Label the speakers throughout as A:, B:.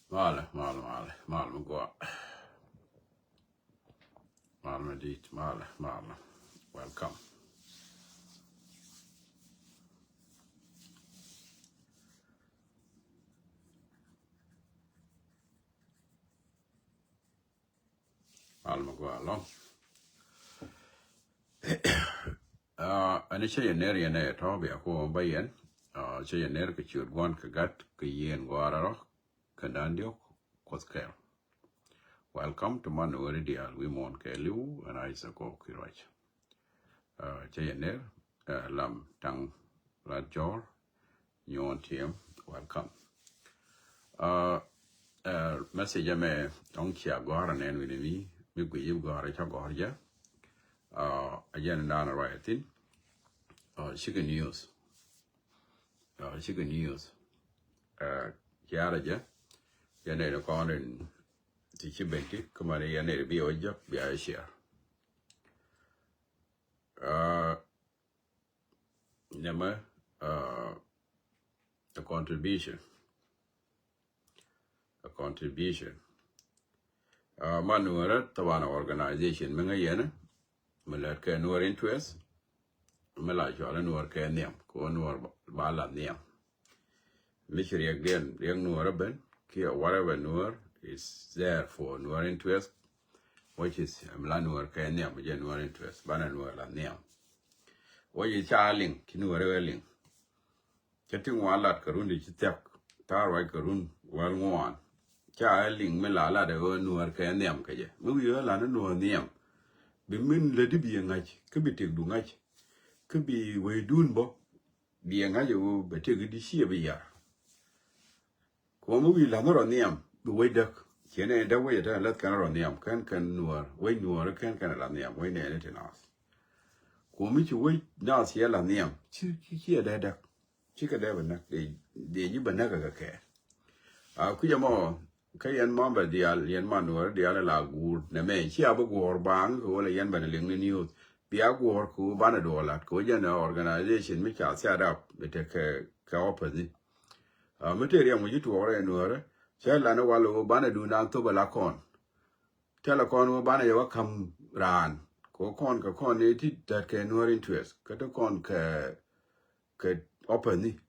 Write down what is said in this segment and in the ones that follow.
A: Male, gå. Male dit, male. Welcome. Male gå along. Ani che ner yene to be ko bayen. Che ner ke chud gon ke gat ke yen gwara ke dandio koskel. Welcome to Manu Ridial, Wimon Kelu, and Isaac Okirach. Che ner lam tang la jor nyon tiem welcome. Message me on kia gwara nen with me, mi gwi gwara cha gorja. Again down right thing. Chicken news. Chicken news. Kiara ja. Yane no con in the chibenti. Come on, yane be oja be a share. Nema a contribution. Manuara Tawana organization. Menga yene. Melatke nuar interest. Melajala nuar ke niam. Ko nuar bala niam. Mishri again, young nuar ben. Kia whatever nuar is there for nuar interest. Which is Mlanuar ke niam. Nuar interest. Bana nuar la niam. What is charling? Kinuar welling. Getting one lot karundi chitak. Tarwai karun well one. Charling melala de nuar ke niam kaje. Movie la nuar niam. Bimin lady be a night, could be take do night, could be way doon bo, be a night, but take the sheer be ya. Come we lanor on niam, the way duck, can I the way that let can on niam, can nor, way nor can la niam, way anything else. Come you wait now, see la niam, here that duck, chicken ever knock, they you banaga care. Kuyamo. Kayan mamba dial yen manur dial la gur na me chi abu gor bang ko la yen banaling ni news bia gor ku banadola ko yen organization mi cha set up bete ka opposite material mu jitu ore nuore cha la no walo banadu na to bala kon telekon wo banayo kam ran ko kon ka kon ni ti that ke nuore interest ka to kon ka opposite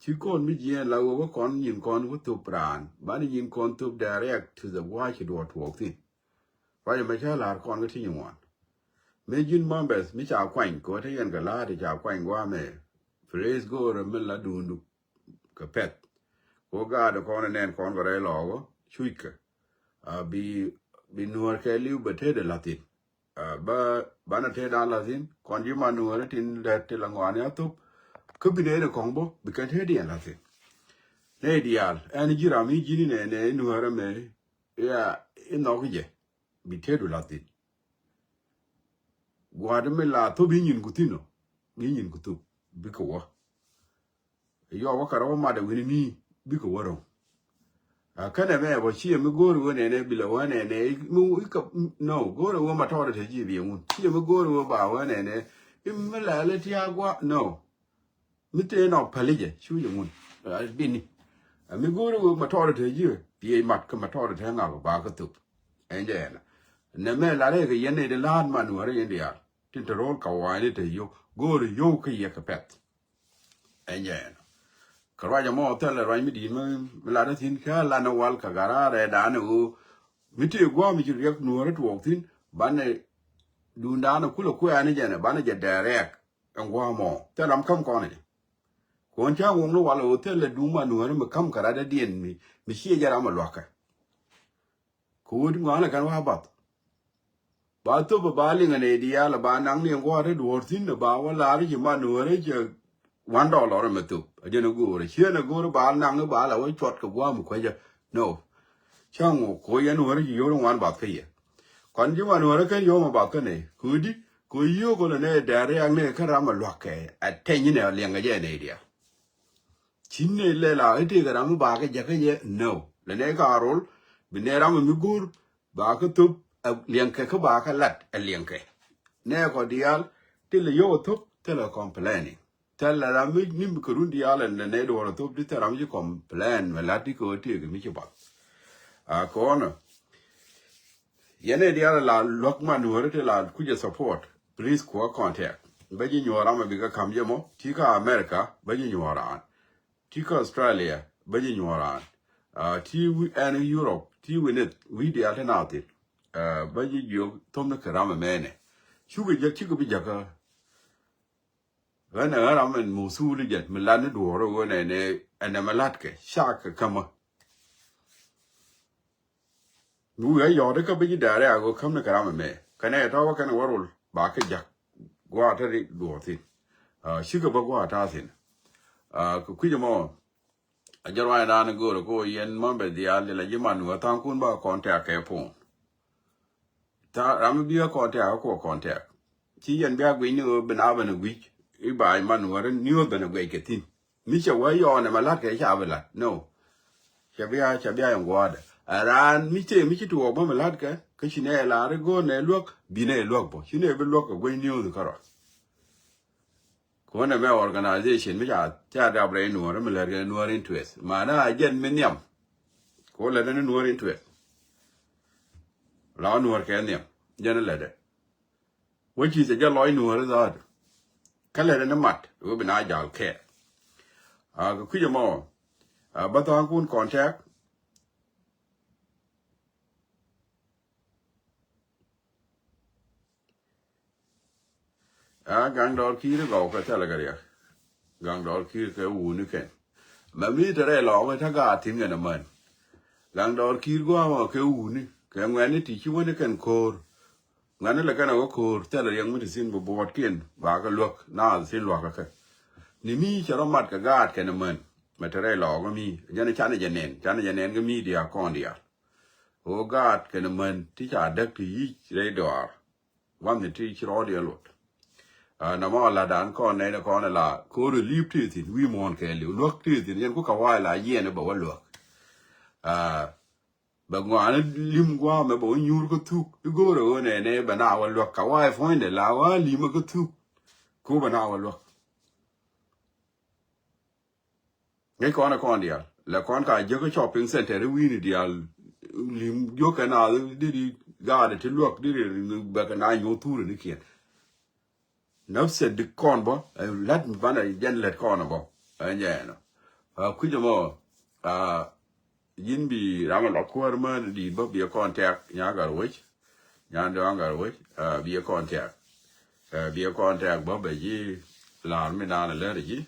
A: Chi kon mi jen la wo kon yin kon wo to pran bani yin kon to direct to the watch do walk in why me cha la kon ga tin wan me jin members mi cha kwan ko te yen ga la de cha kwan wa me praise go re me la dundu ka pet ko ga de kon nen kon ga re lo go chuika bi nuor ke liu be te de latin ba bana te da latin kon ji ma nuor tin de te la ngwan ya to could be the combo because he didn't have it. Ideal, and Jirami Gini and Nuarame, yeah, in Nogia, be Tedu Latin. Guadamela to be in Gutino, Ginin Gutu, Bikowa. You are walk around mother with me, Bikowaro. I can't have what she and go to one and below one and no, go to one matter to give she will go to about one and a immorality agua, no. Mite no palije chu yung bini mi guru motor te ji bi mat ka motor te nga ba ka tu enje na ne me la re ye ne de la man wa re india tin to ro ka wa ni te yo guru yo ka ye ka pet enje na ka ra mo te la ra mi di me la da tin ka la no wal ka gara re da nu mite gwa mi ji rek nu re to tin ba ne du nda na ku lo ku ya ni je ne ba ne je direct en gwa mo te lam kam ko ne Kon cha wong lo wala hotel le duma nuare me kam karada dien mi shi jara ma loka ko di ngala kan wa ba to ba linga ne dia la ba nang ne ngwa re do tin ba wala ri ma nuare je $1 me tu je no go re she na go ba nang ba la we chot ko wa mu ko je no cha ngo ko ye nuare ji yo wan ba ke ye kon ji ma nuare ke yo ma ba ke ne ku di ko yo ko ne dare ang ne ka ra ma loka a te ni ne lenga je ne dia Chine lela ite garam ba ke jake ye no le ne ka rol binera mi gur ba ke tup lianke ka ba ka lat lianke ne ko dial til yo tup tele complaining tel la mi nim ko run dial ne do tup di teram ji complain me lati ko ti mi ba corner. Yene dia la lock manure te la kuja support. Please ko contact. Baji nyora ma biga kamje mo. Tika America baji nyora. Tika Australia baji nyora. Ti and Europe ti winet we dia tenati. Baji yo tomna karama mene. Shuga ja chika bijaka. Wana ramen musuli jet milane duoro wone ne anamalatke shaka kama. Nu yode ka biji dare ago kamna karama me. Kana tawa kana warul ba ka jak gwa ta ri duotin. Shuga ba gwa ta tin. Ku kuja mo ajarwa na na go ko yen mambe dia le jiman wa tan kun ba contact ke pon. Ta ram bi contact ko contact. Chi yen ba gwi ni bena bana gwi. Iba man waran new bana gwe ketin misha wa yo na malaka ya abala no chabia yang wada aran michi to obo malaka ka shine la rego ne lok bine lok bo shine be lok gwe new the karo ko na me organization misha ta da brain no ran malaka no ran twes mana ajen menyam ko la na no ran twes la no ka nyam jana la de wachi se ja loy no ran da kala na mat we bina jal ke ku kuja mo ba ta kun contact gang dor ki ro ka tala gariya gang dor ki ke u ni ken ma mi tere lo ma ta ga tin ga na man gang dor ki go ma ke u ni ke ngani ti chi woni ken kor ngani la kana go kor tala yang mi sin bo bot ken ba ka lok na sin lo ka ni mi charo mat ka ga ke na man ma tere lo ga mi jana chana janen ga mi dia kon dia o ga ke na man ti cha dak ti re dor wan ni ti chro dia lot na mo la dan kon ne kon la ko ru lip ti ti wi mon ke lu lok ti ti yen ku ka wa la ye ne bo wa lok ba ngwana lim gwa me bo nyur ko tu go ro ne ba na wa lok ka wa fo ne la wa lim ko tu ko ba na wa lok ngai kon dia la kon ka je ko shopping center wi ni dia lim yo ka na di ga de ti lok di ba ka na nyu tu ni kien no said the con bo let me bana jen let con bo anya no ku je mo yin bi rama lo ko ma di bo bi contact nya ga wi nya do ga wi bi contact bo be ji la mi na le ji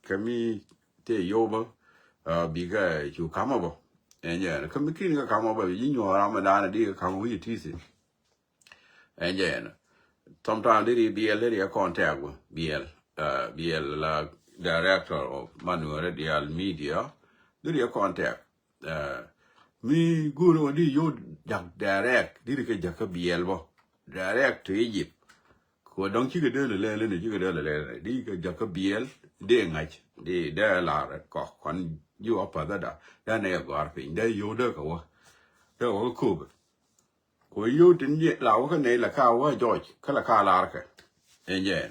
A: kami te yo bo bi ga ju kama bo anya no kami kin ga kama bo yi nyo rama da na di ga kama wi ti si anya no sometimes they be a contact with BL la director of Manuel Dial Media. They a contact. Me guru di yo direct. Did ke jaka BL bo direct to Egypt. Ko don't you do the lele you go the di ke jaka BL de ngach de la ko kon you up da da ne go arpin de yo de ko de ko ko yo tin ye lawo ka ne la ka wa George kala ka la ka enyen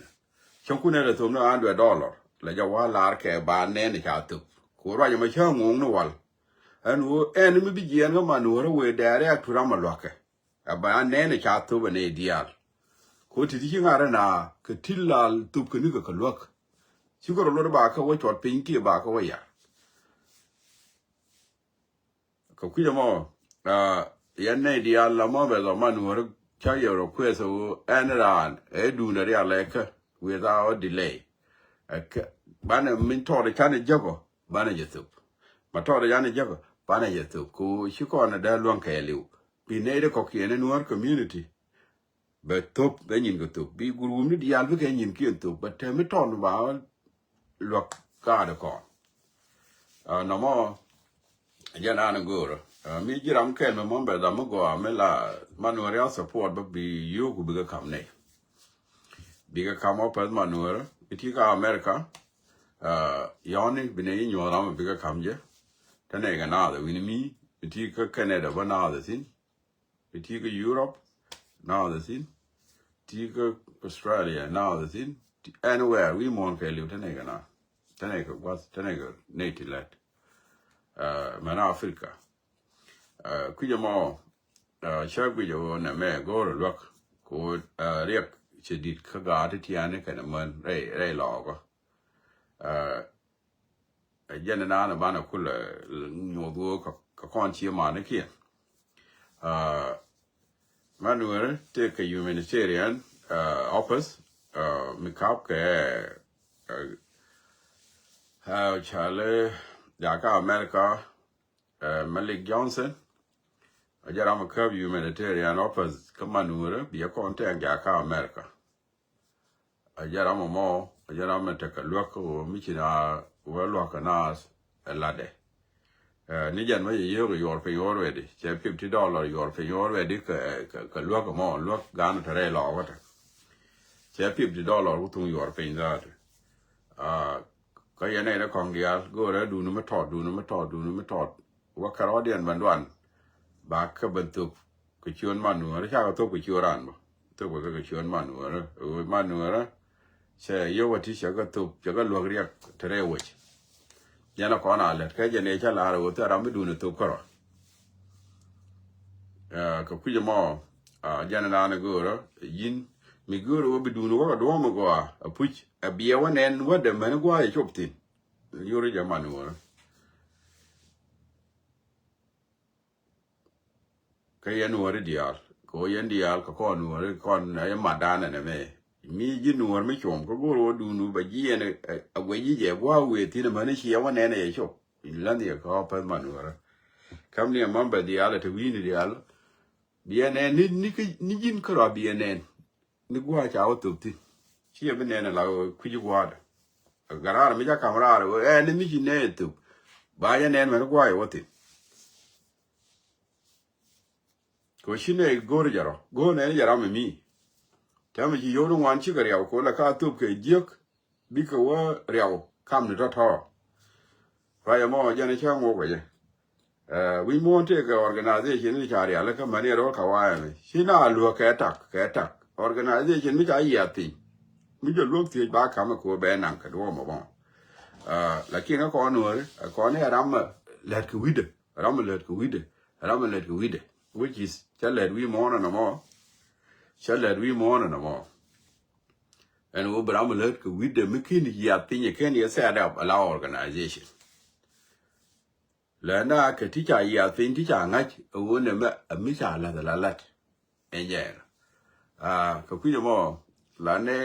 A: chon ku ne le tum na $100 la ja wa la ka ba ne ni ka tu ko ra ya ma cha ngong no wal an wo en mi bi je nga ma no ro we da re tu ra ma lo ka ba ne ni ka tu ba ne dial ko ti ti nga ra na ka tilal tu ka ni ka lo ka chi ko lo ba ka wo chot pin ki ba ka wa ya ko ku ya mo yanne di alla mo be lo manur cha yoro queso enran edu na ria leka without delay bana min to de kan jago bana yetu ma to de yan jago bana yetu ku shiko na da lon ka liu bi ne de ko kiene nuar community be top be nyin go to bi guru mi di al be ke nyin ki to but me to ba lo ka de ko no mo jana na goro mi jiram ken me mombe da mo go amela manuel support ba bi you ku biga kam ne biga kam op manuel itika America yoni bine nyo ram biga kam je tane ga na da wini mi itika Canada ba na da sin itika Europe na da sin itika Australia na da sin anywhere we mon ke liu tane ga na tane ga was tane ga native let mana Africa คุยจะมอชอบคุยจะวันแม่ก็รู้ว่ากูเรียกเฉดิดขกาที่ที่อันนี้กันมันได้หลอกก็ยันนาบ้านคุณเลยโยดูกับคนเชียร์มาเนี่ยขี้มาดูนะเจ้าคือ humanitarian office มีข่าวแก่ชาเลจากอเมริกามาลิกจอห์นสันอาจารย์มาคับ humanitarian office ก็มาดูนะบียร์คอนแทคจากอเมริกาอาจารย์มาเทคลวกก็มิชินาว่าลวกกันน่าลาเดนี่ยันว่าเยอะก็ยอร์ฟยอร์เวดิใช้$50ยอร์ฟยอร์เวดิก็ลวกก็มอลวกการทะเลหลอกว่าใช้$50ก็ต้องยอร์ฟอินได้ก็ยังไงนะของเดียร์ก็เลยดูนุ่มทอดว่าคาร์ดิอันวันบากก็บรรทุกก็ชวนมาหนูแล้วชาก็ทุกไปชวนรันบ่ทุกไปก็ชวนมาหนูนะใช่ยกว่าที่เช้าก็ทุกจะก็ลวกเรียกทะเลวิชยันละก่อนอะไรแค่จะเนี่ยฉันลาเราแต่เราไม่ดูในทุกข์หรอกก็คุยจะมอยันนานก็แล้วยินมีกูรู้ว่าไปดูนึกว่าดูมันก็พุชเบียวันนั้นว่าเดิมมันก็ไอ้ชอบตินยูริจะมาหนูก็ยันหนูอะไรเดียร์ก็ยันเดียร์ก็หนูอะไรก่อนไอ้มาดานนั่นแม่มียินหนูไม่ชมก็กูรู้ดูหนูไปยี่เนี่ยเอาไว้ยี่เจ้าว่าเวทีนั้นมันเชียววันนั้นไอ้ชอบแล้วเนี่ยก็เป็นมาหนูคำนี้มันเป็นเดียร์เลยทวีนี่เดียร์เบียเนี่ยนี่ยินก็รอเบียเนี่ยนึกว่าจะเอาตุบทีเชื่อเป็นเนี่ยเราคุยกันว่าการอะไรไม่ใช่คำราเลยนี่ไม่ใช่เนี่ยตุบบายเนี่ยมันก็ว่าอยู่ว่าทีก็ชิเนี่ยกูรู้จักหรอกูเนี่ยจะราไม่มีแต่เมื่อกี้โยนวันชิกเรียวก็แล้วก็ตุบก็เยอะบิ๊กว่าเรียวคำนึกท่อเพราะยังมองยังในช่างโง่ไปยังวิมอนที่ก็ organization นี่ชาเรียแล้วก็มันเนี่ยรู้เขาว่าไหมชิน่าลัวแค่ตักorganization ไม่ใช่ยาตีไม่จะลูกที่บ้าคำก็แบนังกันว่ามาบ้างแล้วกินก็คนเนี่ยรำเล็ดกูวิดwhich is จะเล็ดวิมอนนะมั้งอันนี้ว่ารำเล็ดกูวิดไม่คิดยาตีเนี่ยแค่นี้ set up allow organization แล้วน่าแค่ที่จะยาตีที่จะง่ายวันนี้ไม่ใช่ละเอ็นเจก็คุยจะมั้งแล้วเนี่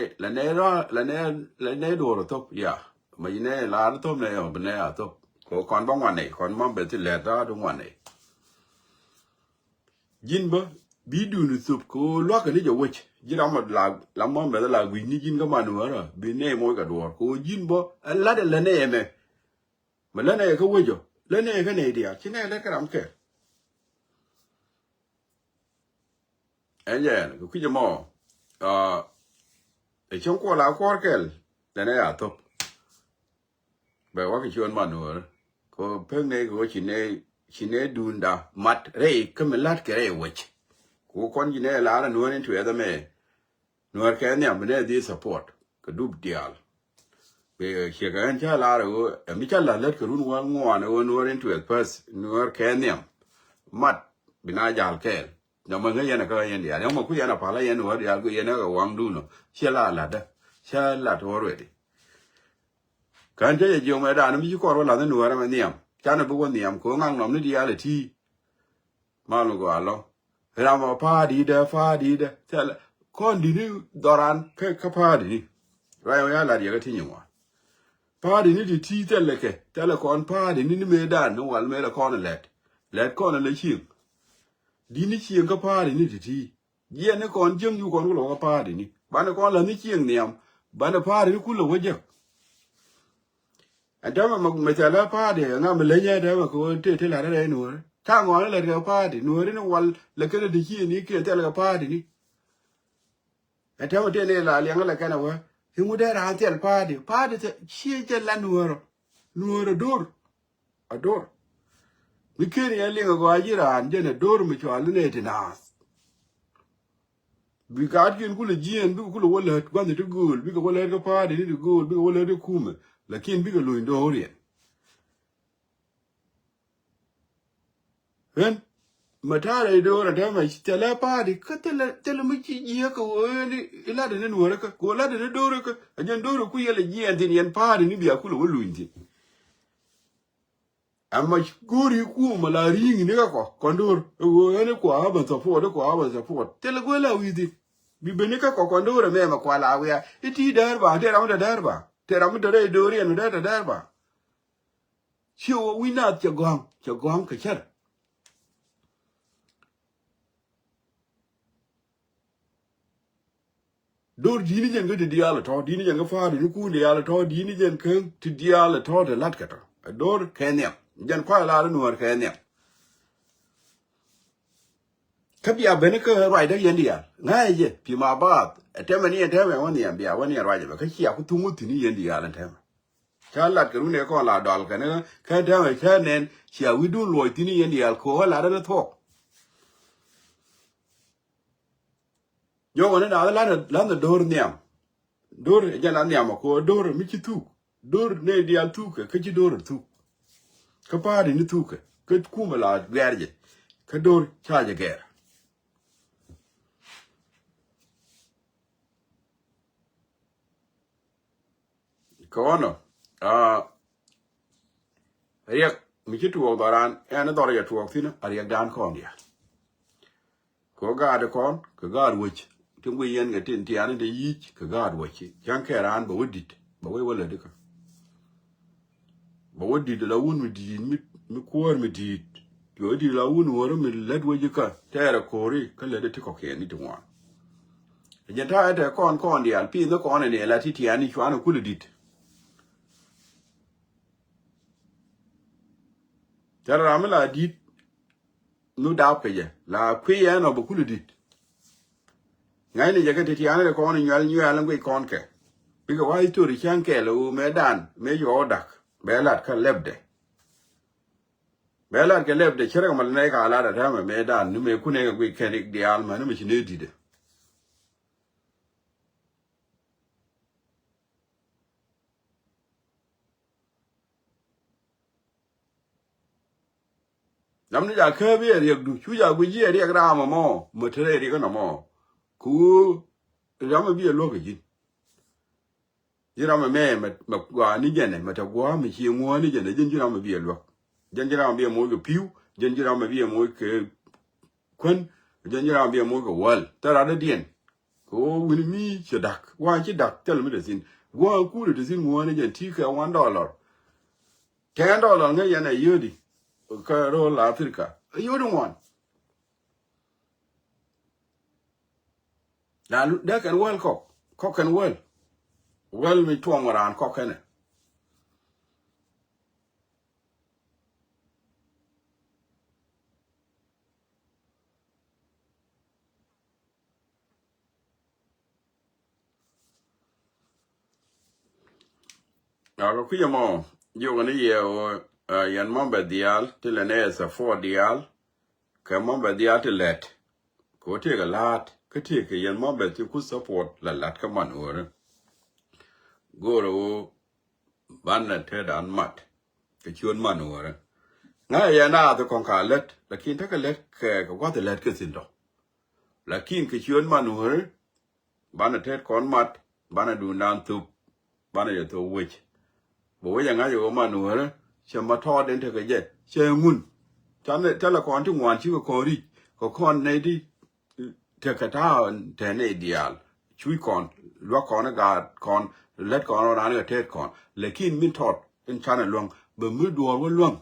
A: ยดูรถท็อปไม่เนี่ยลาร์ท็อปเนี่ยเป็นเนี่ยท็อปก็คอนบ้างวันนี้คอนบ้างเป็นที่เลต้าตรงวันนี้ยินบ่บีดูนุสุบก็ล้อกันนี่จะวิ่งยินเอามาลำมันเป็นลาวินนี่ยินก็มาหนูอ่ะบีเนี่ยมวยกันด้วยก็ยินบ่แล้วเนี่ยมั้ยมันแล้วเนี่ยก็วิ่งจ้ะแล้วเนี่ยก็เนี่ยเดียวที่เนี่ยแล้วก็รำแค่เอ็นเจก็คุยจะมั้งไอ้ช่องกว่าลาวกว่าแก่แล้วเนี่ยท็อปแบบว่าก็ชวนมาหนูก็เพิ่งเนี่ยก็ชินเนี่ยดูนดามัดเร่ก็มันลัดก็เร่วิชก็คนชินเนี่ยลาแล้วหนูเนี่ยช่วยแต่แม่หนูแค่เนี่ยมันเนี่ยดี support ก็ดูเดียร์ไปเชื่อกันใช่ลาแล้วไม่ใช่ลาเล็ดก็รู้ว่างัวเนี่ยหนูเนี่ยช่วยเพิ่มหนูแค่เนี่ยมัดบินาจาลแค่ยังมันก็ยังก็ยังเดียร์ยังมันคุยกันพาเลยยังหนูเดียร์ก็ยังก็วางดูเนาะเชื่อลาเด้อเชื่อลาตัวรู้ดิการจะยังไม่ได้นะไม่ใช่ก่อนว่าเราเนี่ยหนูอะไรมาเนี่ยจานเป็นคนเนี่ยก็งั้นเราไม่ดีอะไรที่มาลูกว่าเราเรามาพาดีเด้อแต่คนดีนี่ดอรันแค่พาดีนี่ไรวะเนี่ยเราเดี๋ยวก็ทิ้งว่าพาดีนี่ที่แต่ละคนพาดีนี่ไม่ได้นู่นวันไม่ละคนเล็ดคนเลยชิงดีนี่ชิงก็พาดีนี่ที่เยี่ยนคนจังอยู่คนก็หลงก็พาดีนี่บ้านคนเรานี่ชิงเนี่ยบ้านพาดีนี่คุณหลงว่าจังอันเดิมมันไม่ใช่แล้วพาดีงั้นมันเลยเนี่ยเดิมก็เท่าไรหนูถ้างอนเลยก็พาดีหนูนี่วันเลยก็ได้ที่นี่เกี่ยวกับพาดีนี่อันเดิมเท่านี้ละเลี้ยงอะไรกันวะถึงมุดได้ร้านเที่ยวพาดีจะเชี่ยจะละหนูดอร์ไม่เคยเนี่ยเลี้ยงก็อาจีร้านเจนดอร์ไม่ชอบเลยที่น่าบิการกินกุลจีนบิกุลวันเลิศวันที่กูลบิกวันเลิศก็พาดีนี่กูลบิกวันเลิศก็คุ้มแล้วกินบิกลุยดอร์เนี่ยเห็น mà ta đây đâu là thế mà chỉ là ba thì cứ thế là mới chỉ gì cái ơi là đến nuôi cái cô là đến đâu cái anh nhân đâu cái là gì anh thì anh ba thì ni biya kulu luôn thì amma gori ku mà là ring ni cái con đâu anh qua bên support qua bên support thế là cô là uy thì bị bên cái con đâu rồi mà qua là uy à ít đar ba thế ra mình đây đâu rồi anh đar ba chiều uy nát cho gom cái chết dor dini jen ga diala to dini jen ga faade ni ku diala to dini jen kan ti diala to de lat kata dor kenya jen kwa la no war kenya kabia bene ka roi da yen dia ngai je pi ma ba temani teme woni ya bia woni roi ba ka chia ku tungu tini yen dia lan teme cha lat ka ne ko la dal ka ne ka teme ka nen chia wi dun loi tini yen dia ko la da to yo wona da la dor niam dor jala niam ko dor mi ci tu dor ne dial tu ka ci dor tu ka pa ni tu ka kuma la gerje ka dor chaje ger ko ono riek mi ci tu doran ene dor ya tu fina ariak dan ko ndia ko ga de kon ka ga wuch tungu yen ga tin tiane de yich ka ga wuch jan ke ran ba wudit ba we wala de ka ba wudi de la wun mi kuor mi dit yo di la wun woro mi led we ka tere kori ka lede ti ko ke ni twa je ta te kon di al pi no kon ne la ti tiani chwana ku dit tara ramla dit no da pe je la kwi ya no ba ku dit ngai ni je ka ti tiani de kon nyal ngui kon ke bi ka wa to ri chan ke lo me dan me yo dak belat ka lebde belar ke lebde chere mal ne ka ala da ma me dan ni me kune ga gwi kenik di al ma ni me chine dide nam ni ja ke bi ri du chu ja gwi ji ri ra ma mo tere ri ka na mo ku ja ma bi lo ke ji jira ma me gwa ni jene ma ta gwa mi chi ngo ni jene jin jira ma bi lo jira ma bi mo ke piu jira ma bi mo ke kun jira ma bi mo ke wal tara da dien ko wini mi chedak wa chi dak tel mi de sin gwa ku de sin ngo ni jen ti ka $1 $10 nga yana yodi ka ro la afrika yodi won da kan wal ko kan wal mi tuong ran ko kan ko ku mo yo ngani ye o yan mamba dial tele ne sa 4 dial ka mamba dial te let ko te ga lat ka te ka yan mamba ti ku support la lat ka man ore goro banna te dan mat ka chuon man ore nga ya na to kon ka let lakin ta ka let ka wa te let ka sin do lakin ka chuon man ore banna te kon mat banna du nan tu banna yo to wich bo ya nga yo man ore chama to den te ka je che ngun ta la kon tu ngwan chi ko ri ko kon ne di te ka ta te ne dial chui kon lo kon ga kon let kon ora ne te kon lekin min tot in chana long be mu do wo long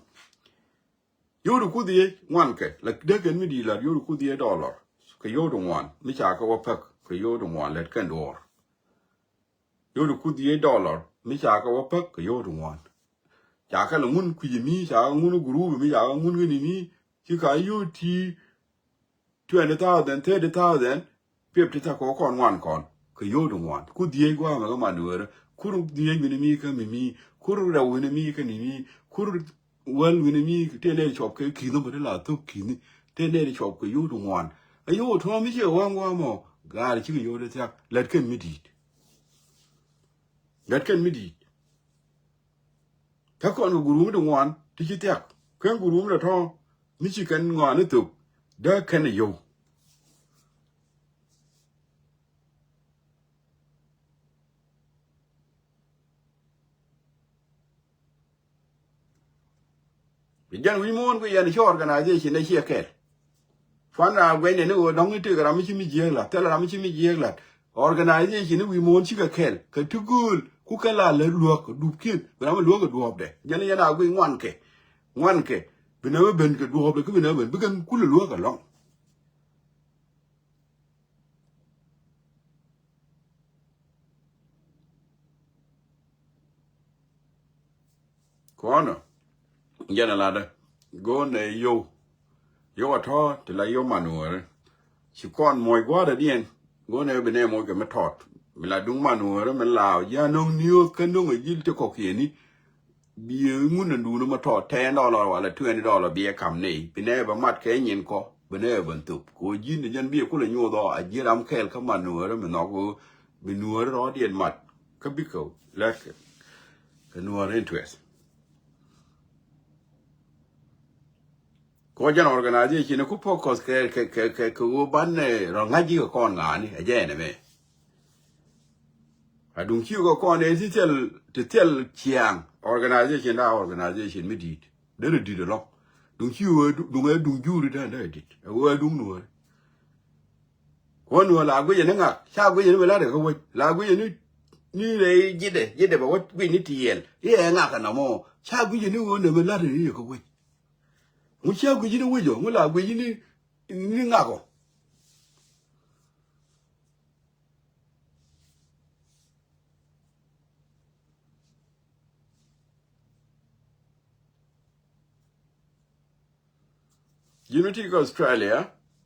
A: yoru ku di ngwan ke la de ken mi di la yoru ku di $1 ke yoru ngwan mi cha ka wo pak ke yoru ngwan let ken dor yoru ku di $1 mi cha ka wo pak ke yoru ngwan cha ka ngun ku mi cha ngun guru mi cha ngun ni chi ka yu ti 20,000 30,000 pep ta ko kon wan kon ke yodu wan ku die gwa ma ma nuere kuru die mi ka mi kuru ra wini mi ka ni mi kuru wal wini mi te le chop ke ki no ba la to ki ni te le chop ke yodu wan ayo to mi che wan gwa mo ga ri chi yodu ta let ken mi di ta ko no guru mi wan ti chi ta kan guru mi to mi chi kan ngwa ni to เด้อแค่นอยู่ยันวิมานก็ยันช่อ organization ได้เชี่ยแค่ฟันอาเวนเนี่ยน้องนี่ถือกระมิชิมิเจียงละแต่ละรามิชิมิเจียงละ organization นี่วิมานชิกะแค่ก็ทุกคนกูแค่ละเลยลวกดูกินเวลามันลวกก็ดูอบเดยันอาเวนงวันแค่เป็นอะไรเป็นก็ดูอบเลยก็เป็นอะไรเป็นกันกูเลยลวกกันล่องก่อนเนาะยันอะไรเด้อก่อนเนี่ยโยว่าท้อแต่ละโยมาหนูเลยชิคก้อนมวยกว่าเดี๋ยวนี้ก่อนเนี่ยเป็นเนี่ยมวยก็ไม่ทอดเวลาดุงมาหนูเลยมันลาวยาน้องนิวกันน้องไอ้ยิลจะขอเขียนนี่เบียงุนดูนมาทอด$10ว่าละ$20เบียคำนี่เป็นเนี่ยบางมัดแค่เงินก็เป็นเนี่ยบรรทุกกูยินเดี๋ยวเบียกูเลยโยดอไอ้ยีรำแค่เข้ามาหนูเลยมันนอกกูเป็นหนูรอเดียนมัดก็บิเขาแล้วก็หนูเรนทเวสก็จะน organization กูพอคอสแค่กูบ้านเนี่ยเราง่ายจีก็ก่อนงานนี่ไอ้เจ้เนี่ยไหมอะดุงคิวก็ก่อนเนี่ยที่เทลเชียง organization ได้ organization ไม่ดีเดี๋ยวดีเดี๋ยวหรอกดุงคิวดุงยูริได้ดีเอาดุงหนูคนหนูลากูยังงั้นชากูยังเวลาเด็กเขาไว้ลากูยังนี่เลยยิดบอกว่ากูนี่ทีเอลงั้นกันนะโมชากูยังนี่วันเดียวเวลาเด็กเขาไว้มึงชากูยังไว้จ่อมึงลากูยังนี่งั้นก็Unity ก็ออสเตรเลีย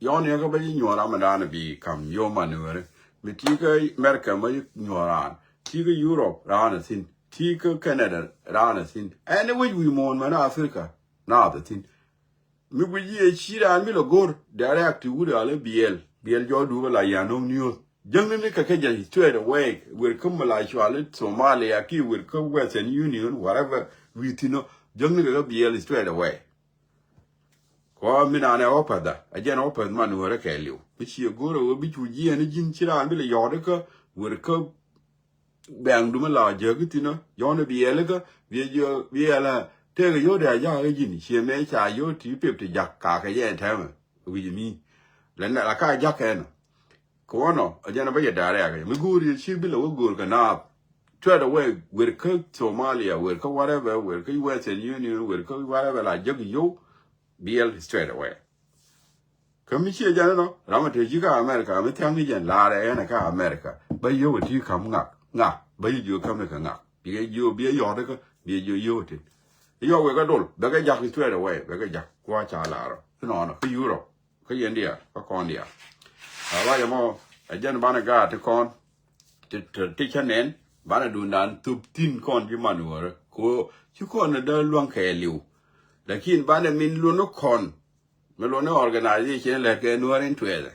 A: ย้อนเนี่ยก็ไปยิงหัวรามันดานบีคำโยมันเลยมีที่ก็อเมริกาไม่ยิงหัวรานที่ก็ยุโรปรานสินที่ก็แคนาดารานสินอันนี้วิวมอนมาในแอฟริกาน่าจะสินมีวิธีชีรานมีโลโก้ direct ที่วุฒิอะไรบีเอลจอดูเวลายานอมนิวส์ยังนี่ก็แค่จะ straight away เวลคัมมาลายชัวร์เลยโซมาเลียที่เวลคัมเวสเทิร์นยูนิออน whatever วิธีโนยังนี่ก็บีเอล straight away ko mina ne opada ajen opad man wore keliu bichi goro wo bichu ji ene jin chira bile yode ko wor ko bang duma la jegitino yone biele ko biela te ga yode ya ga jin che me cha yo ti pep ti jak ka ka yen tam wi mi len la ka jak en ko no ajen ba ye dare ga mi guri chi bile wo gur ka na trade away wor ko Somalia wor ko whatever wor ko Western Union wor ko whatever la jeg yo BL straight away. Commission General, Ramatejiga America, I'm telling you, Lara and America. But you would you come knock, but you come to knock. Be you be a yordica, be you yoted. You will go, Beggar Jack is straight away, Beggar Jack, watch our Lara. No, for Europe, for India, for Condia. I like more a gentleman guard to con to teach an end, Banadundan, to tin con you manure, go, you con the long care you. Lakin bana min luno kon melone organization la ke nuar in twele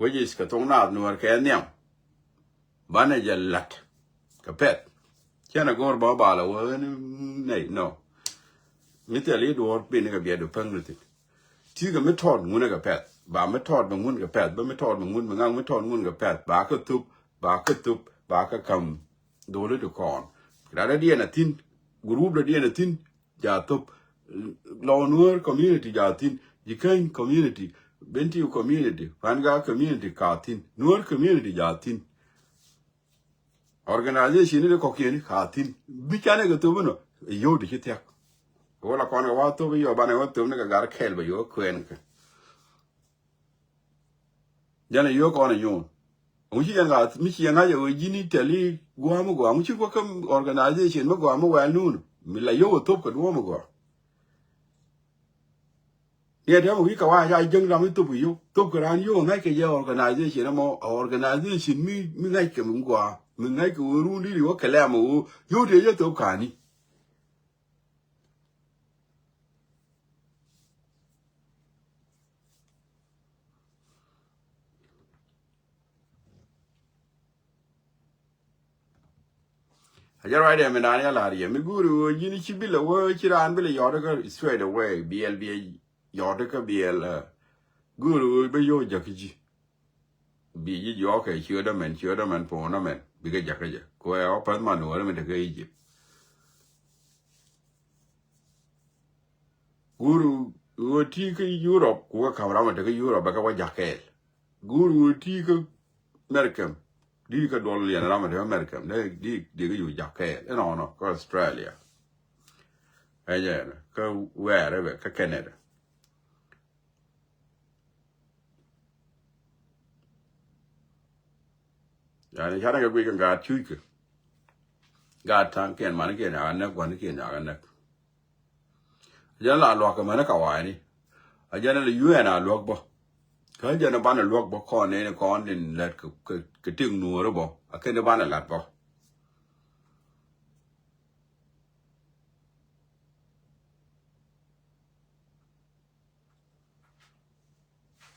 A: wajis ka tongna nuar ke nyam bana jallat kapet kana gor ba bala wa nei no mitali dor bin ka bia do pangluti ti ga metod ngune ka pet ba metod ba ngun ka pet ba metod ba ngun ba ngang metod ngun ka pet ba ka tup ba ka kam do le do kon da dia na tin group da dia na tin Jatup Lawnur community Jatin, Jikain community, Bentiu community, Fanga community Katin, Nur community Jatin. Organization in the cocaine Katin, Bicanaga Tubano, you to hit yak. All upon a water over your banner to make a gar kell by your queen. Then a yoke on a yawn. Michi and I, you need to leave Guamu, which you welcome organization, Guamu well noon. Mila yo top ka duo mo go ye da wi ka wa ya jeng ram to bu yo top ka ran yo ngai ke ye organization mo organization mi ngai ke mo go mi ngai ko ru ni wo kala mo yo de ye top ka ni ajaro ide me na ya la ri mi guru yini chi bi lo wo chi ran bi le yo da straight away BLB yo de ka biel guru be yo jakiji bi ji yo ke chứa da men po na men bi ga jakaje ko ya pa man no men de ka Egypt guru wo ti ka Europe ko ka ra ma de ka Europe ka wa jakel guru wo ti ka American di ka dol ya ra ma de American de ga yu jakel no ko Australia ayen ka where ka Canada yani chana ga gwi ga chuike ga tan ken man ken na kwan ken na jana lo ka man ka wa ni a jana le UN a lo bo ka jana ban lo bo ko ne ko din let ka ting nu ro bo a ken ban la bo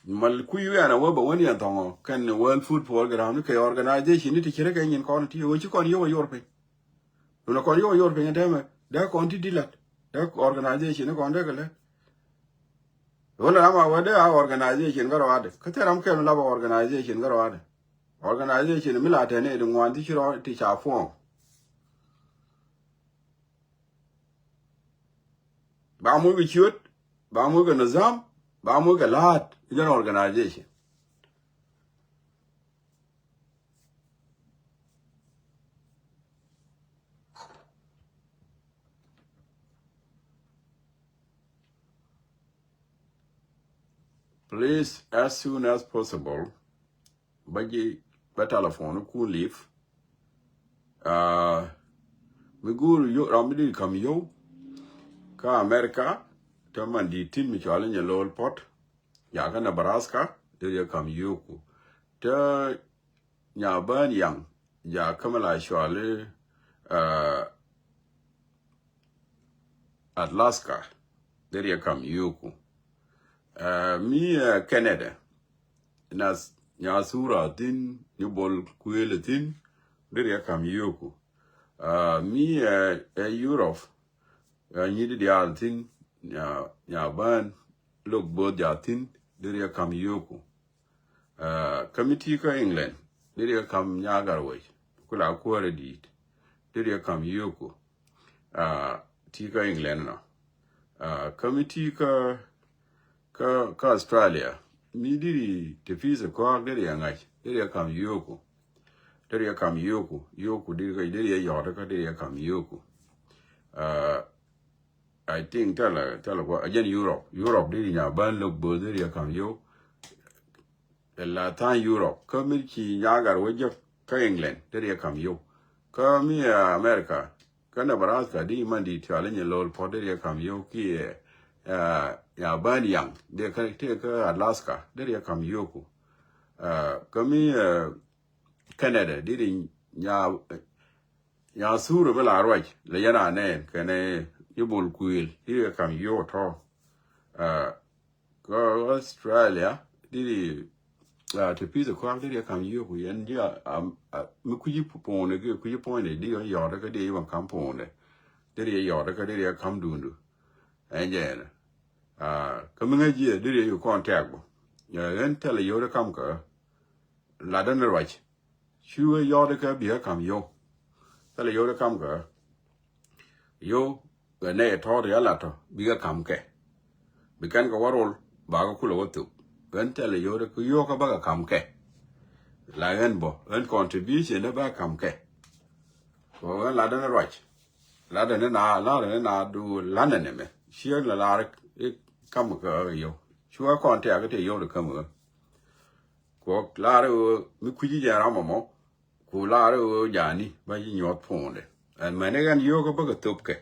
A: mal ku UN a wo bo woni an tongo kan World Food Program ke organization ni ti kire ka yin ko ti wo chi kon yo Europe no kon yo Europe ne deme da kon ti dilat da organization ko nda kale wala ama wade a organization garo wade kateram ke la organization garo wade organization mi la tene dun wan ti shiro ti cha fo ba mu bi chut ba mu ga nizam ba mu ga lat idan organization please as soon as possible baji ba telephone ku leave mi guru yo ramdi kam yo ka America to man di tin mi chale nya lol pot ya ga Nebraska de kam yo ku ta nya ban yang ya kamala chale Alaska de kam yo ku mi Canada nas nya sura tin ni bol kuele tin de kam yo ku mi Europe ni di altin ya ban look both ya tin de kam yo ku committee ka England de kam nya garway kula ko redi de kam yo ku ti ka England no committee ka Australia mi di te fisa ko de ngai de kam yoku de kam yoku de yo de kam yoku I think tell what again Europe de nya ban look bo de kam yo la tan Europe committee nya gar waje ka England de kam yo ka mi America ka Nebraska di man di tale nya lol po de kam yo ki ya ban yang de ka te ka Alaska de kam yoku kami Canada di nya suru bela roi le yana ne kene yubul kuil di kam yo to ko Australia di te pisa ko di kam yoku yan dia mi ku yi pone ke ku yi pone di yo de ka di wan kam pone de yo de ka di kam dundu enjena coming here did you contact ya then tell you to come ka la dan right sure you the be come yo tell you to come ka yo ga ne to ya la to bi ga kam ke bi kan ka warol ba ga kula wato then tell you to yo ka ba ga kam ke la gan bo then contribution da ba kam ke ko la dan right la dan na do la ne me share la come go yo chua con te ga te yo de come ko claro mi ku ji ja mo ku la ro ja ni ba ji nyot phone and mane gan yo ko ba ga top ke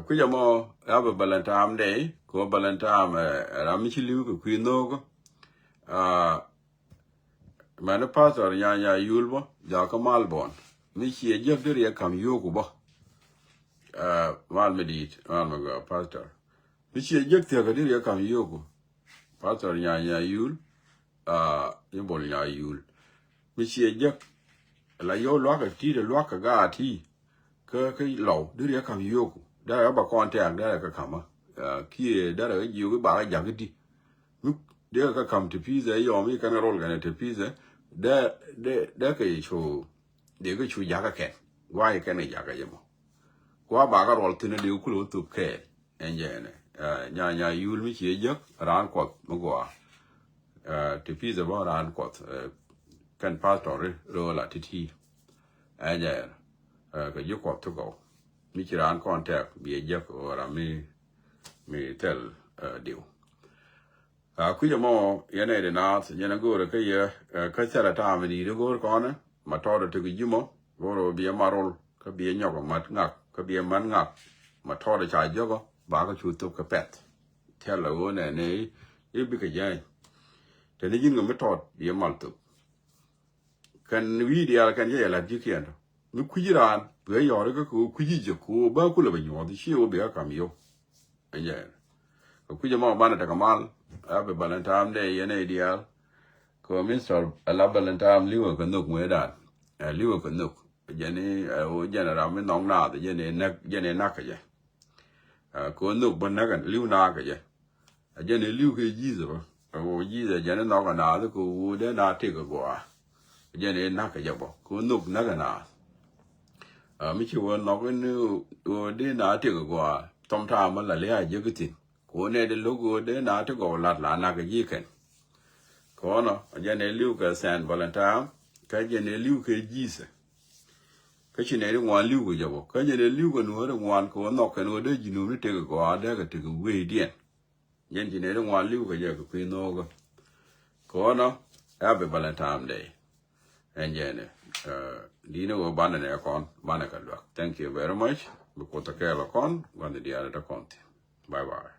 A: ku ja mo have a Valentine day ko Valentine ra mi chi liu ku no ko mane pastor nya yulbo ja ko malbon mi chi je de kam yo ku ba mal medit mal ma pastor bichi ejekte ga dire kam yoku pastor nya yul yebol nya yul bichi ejek la yo lo ka ti de lo ka ga ti cái lẩu đứa đứa cầm yêu đã là bà con trang đã là cái cầm kia đã là nhiều cái bà cái cái đi lúc đứa cái cầm thì phi giờ yom cái roll cái này thì phi giờ đã cái chỗ để cái chỗ giá cái kẹt quay cái này giá cái gì mà qua bà cái roll thì nó đều cứ tụt kẹt anh vậy này nhà yêu mới chỉ giấc ran quật mà qua thì phi giờ bảo ran quật kan pastor rồi là thì anh vậy cái giấc quật thôi go mi chỉ ran contact bị giấc or mi tel điều quý giờ mò cái này để nào giờ nó gọi cái xe là ta mình đi nó gọi con á mà to được cái gì mò gọi là bia marol cái bia nhỏ của mặt ngạc cái bia man ngạc mà to được trái giấc có bà cái chuột cái pet theo là gọi này ít bị cái gì thế nên những người mới to bia mal tục kan video kan je la dikian no kujiran be yo re ko kujije ko ba ku la be yo di shi o be ka mi yo anya ko kuje ma bana ta kamal abe balantam de yene ideal ko minister ala balantam liwo ko nok mo da liwo ko nok jeni o jena ra me nong na de jene na ka je ko nok ban na kan liwo na ka je jene liwo ke jizo o jizo jene no ka na ko de na te ko go jene na ka je bo ko nok na ka na mi chi won no ko nu o de na te ko go tom ta ma la le a je ki ko ne de logo de na te go lat la na ka ji ken ko no jene liu ka san volunteer ka jene liu ke ji se ka chi ne de wan liu ko je bo ka jene liu ko no de wan ko no ka no de ji no ni te ko de ka te ko we dien yen ji ne de wan liu ko je ko pi no ko no happy valentine day and jene dino go bana ne kon bana ka lo thank you very much bu ko ta ka lo kon wan de dia ta kon bye bye